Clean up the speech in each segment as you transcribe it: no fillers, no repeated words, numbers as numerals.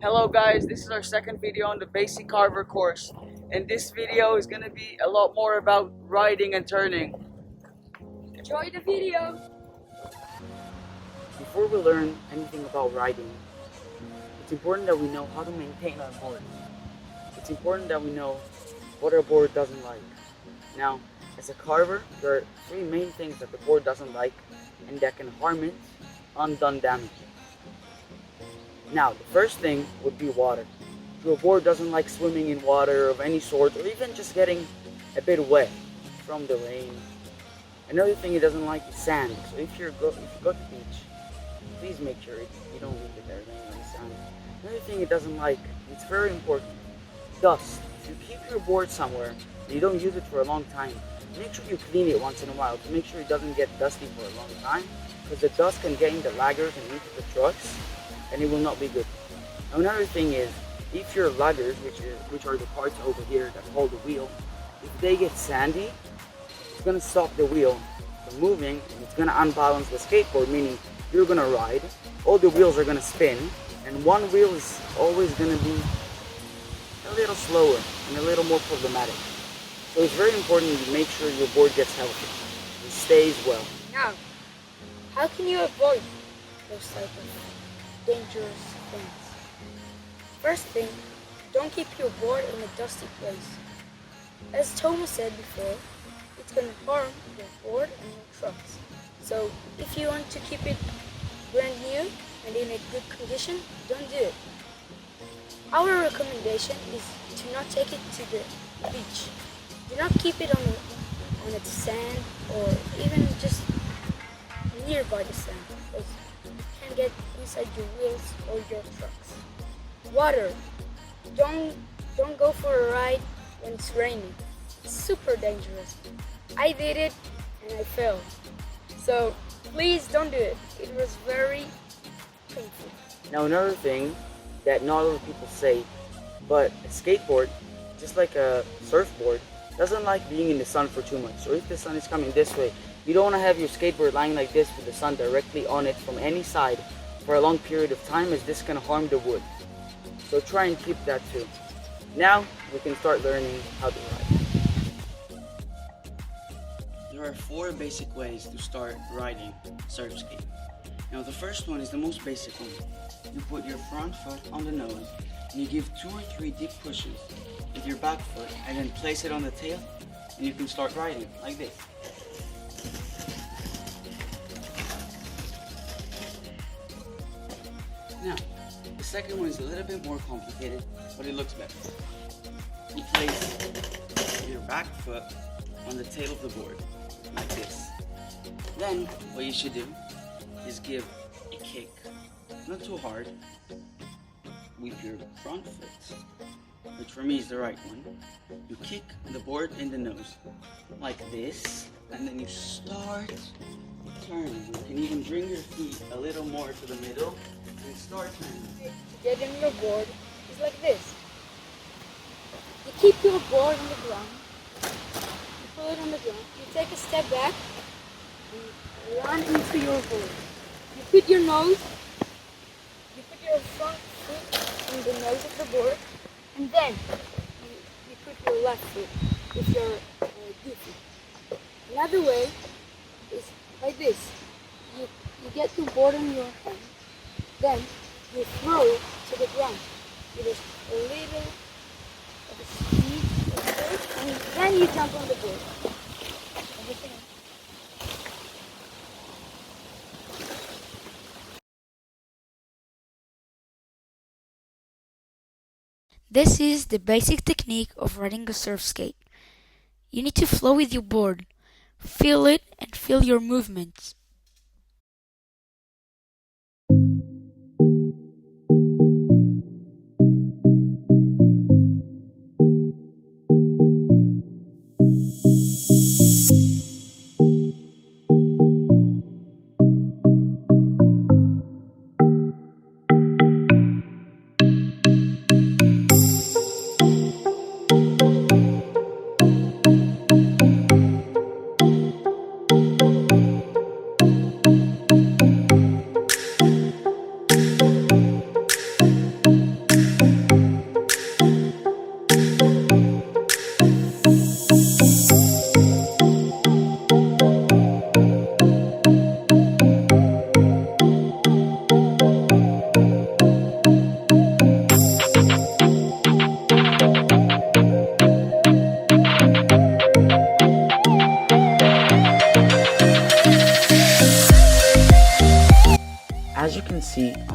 Hello guys, this is our second video on the basic Carver course, and this video is going to be a lot more about riding and turning. Enjoy the video! Before we learn anything about riding, it's important that we know how to maintain our board. It's important that we know what our board doesn't like. Now, as a carver, there are three main things that the board doesn't like and that can harm it, undone damage. Now, the first thing would be water. If your board doesn't like swimming in water of any sort, or even just getting a bit wet from the rain. Another thing it doesn't like is sand. So if you go to the beach, please make sure you don't leave it there laying on the sand. Another thing it doesn't like, it's very important, dust. If you keep your board somewhere and you don't use it for a long time, make sure you clean it once in a while to make sure it doesn't get dusty for a long time, because the dust can get in the laggers and into the trucks, and it will not be good. Now, another thing is, if your laggers, which are the parts over here that hold the wheel, if they get sandy, it's gonna stop the wheel from moving, and it's gonna unbalance the skateboard, meaning you're gonna ride, all the wheels are gonna spin, and one wheel is always gonna be a little slower and a little more problematic. So it's very important you make sure your board gets healthy and stays well. Now, how can you avoid those type of dangerous things? First thing, don't keep your board in a dusty place. As Thomas said before, it's going to harm your board and your trucks. So if you want to keep it brand new and in a good condition, don't do it. Our recommendation is to not take it to the beach. Do not keep it on the sand or even just nearby the sand, because it can get inside your wheels or your trucks. Water. Don't go for a ride when it's raining. It's super dangerous. I did it and I fell. So please don't do it. It was very painful. Now, another thing that not a lot of people say, but a skateboard, just like a surfboard, doesn't like being in the sun for too much. So if the sun is coming this way, you don't want to have your skateboard lying like this with the sun directly on it from any side for a long period of time, as this can harm the wood. So try and keep that too. Now we can start learning how to ride. There are 4 basic ways to start riding SurfSkate. Now the first one is the most basic one. You put your front foot on the nose and you give 2 or 3 deep pushes with your back foot, and then place it on the tail, and you can start riding like this. Now, the second one is a little bit more complicated, but it looks better. You place your back foot on the tail of the board, like this. Then, what you should do is give a kick, not too hard, with your front foot, which for me is the right one. You kick the board in the nose, like this, and then you start turning. You can even bring your feet a little more to the middle and start turning. Getting your board is like this. You keep your board on the ground. You pull it on the ground. You take a step back and run into your board. You put your front foot on the nose of the board, and then you put your left foot with your goofy. Another way is like this. You get your board in your hand, then you throw it to the ground with a little of a speed like this, and then you jump on the board. Everything. This is the basic technique of riding a surf skate. You need to flow with your board, feel it and feel your movements.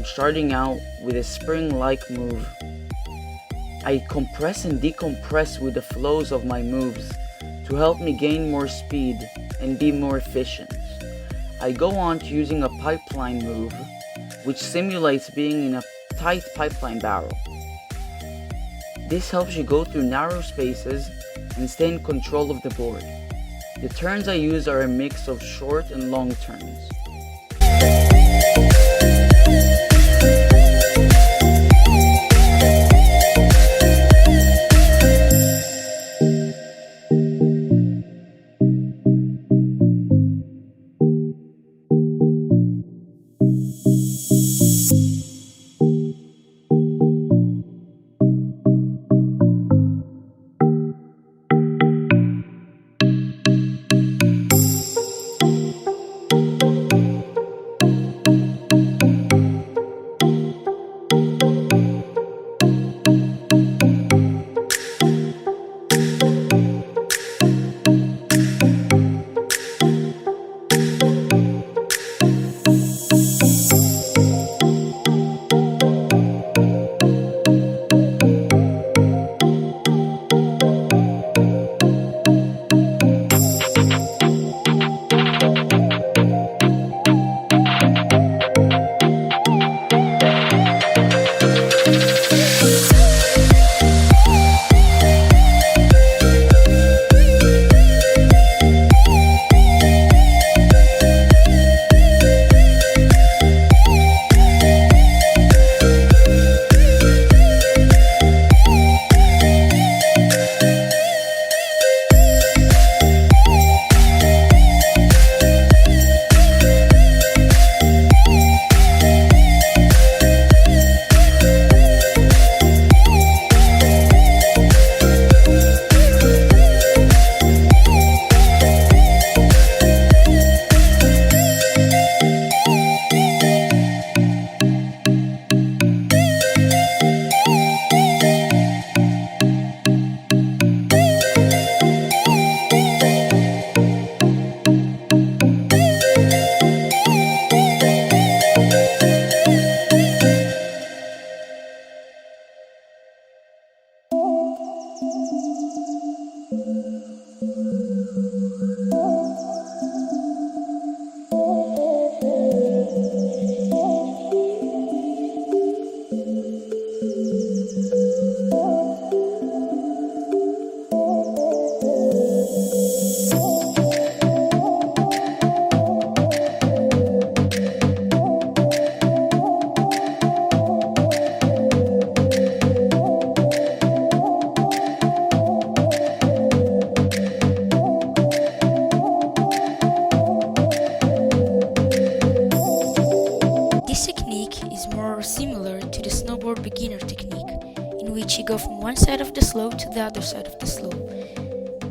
I'm starting out with a spring-like move. I compress and decompress with the flows of my moves to help me gain more speed and be more efficient. I go on to using a pipeline move, which simulates being in a tight pipeline barrel. This helps you go through narrow spaces and stay in control of the board. The turns I use are a mix of short and long turns. This technique is more similar to the snowboard beginner technique, in which you go from one side of the slope to the other side of the slope.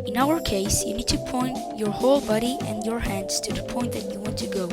In our case, you need to point your whole body and your hands to the point that you want to go.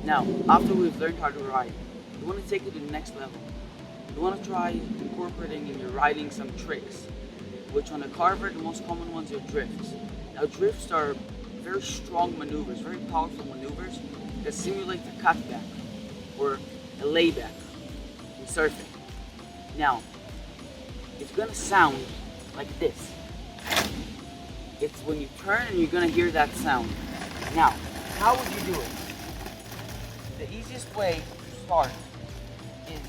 Now, after we've learned how to ride, you want to take it to the next level. You want to try incorporating in your riding some tricks, which on a Carver, the most common ones are drifts. Now, drifts are very strong maneuvers, very powerful maneuvers that simulate a cutback or a layback in surfing. Now, it's going to sound like this. It's when you turn and you're going to hear that sound. Now, how would you do it? The easiest way to start is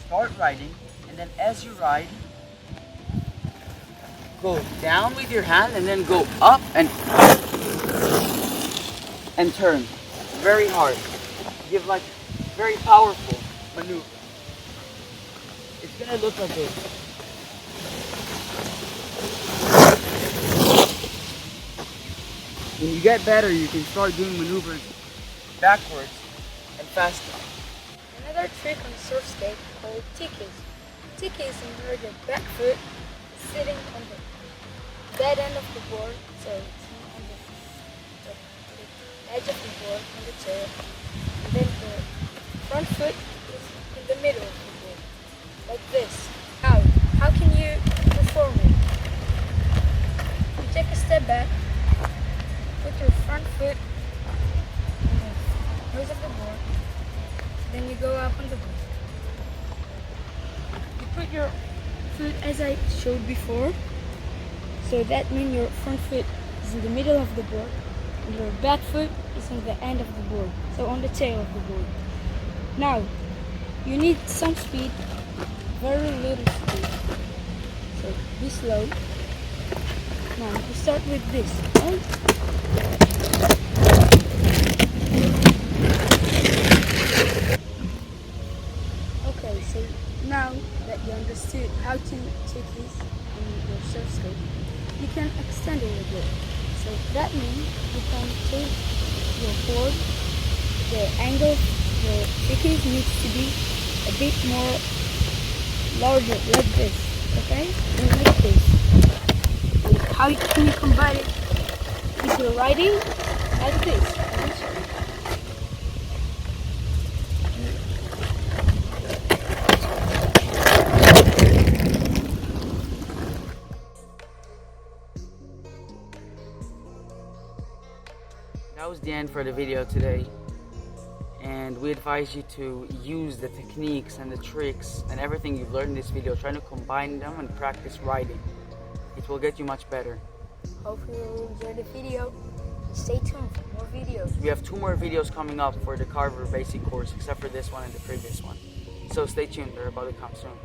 start riding, and then as you ride, go down with your hand and then go up and turn. Very hard. Give like very powerful maneuver. It's gonna look like this. When you get better, you can start doing maneuvers backwards and faster. Another trick on SurfSkate called tikis. Tikis is where the back foot is sitting on the dead end of the board, so it's not on the edge of the board, on the tail. And then the front foot is in the middle of the board, like this. Now, how can you perform it? You take a step back, put your front foot on the nose of the board, then you go up on the board. You put your foot as I showed before, so that means your front foot is in the middle of the board, and your back foot is on the end of the board, so on the tail of the board. Now, you need some speed, very little speed, so be slow. Now, you start with this, right? Okay, so now that you understood how to take this on your SurfSkate, you can extend it a bit. So that means you can take your board, the angle your tickets needs to be a bit more larger, like this, okay? And like this. And how can you combine it with your riding? Like this. That was the end for the video today, and we advise you to use the techniques and the tricks and everything you've learned in this video, trying to combine them and practice riding. It will get you much better. Hopefully you enjoyed the video. Stay tuned for more videos. We have 2 more videos coming up for the Carver basic course, except for this one and the previous one. So stay tuned, they're about to come soon.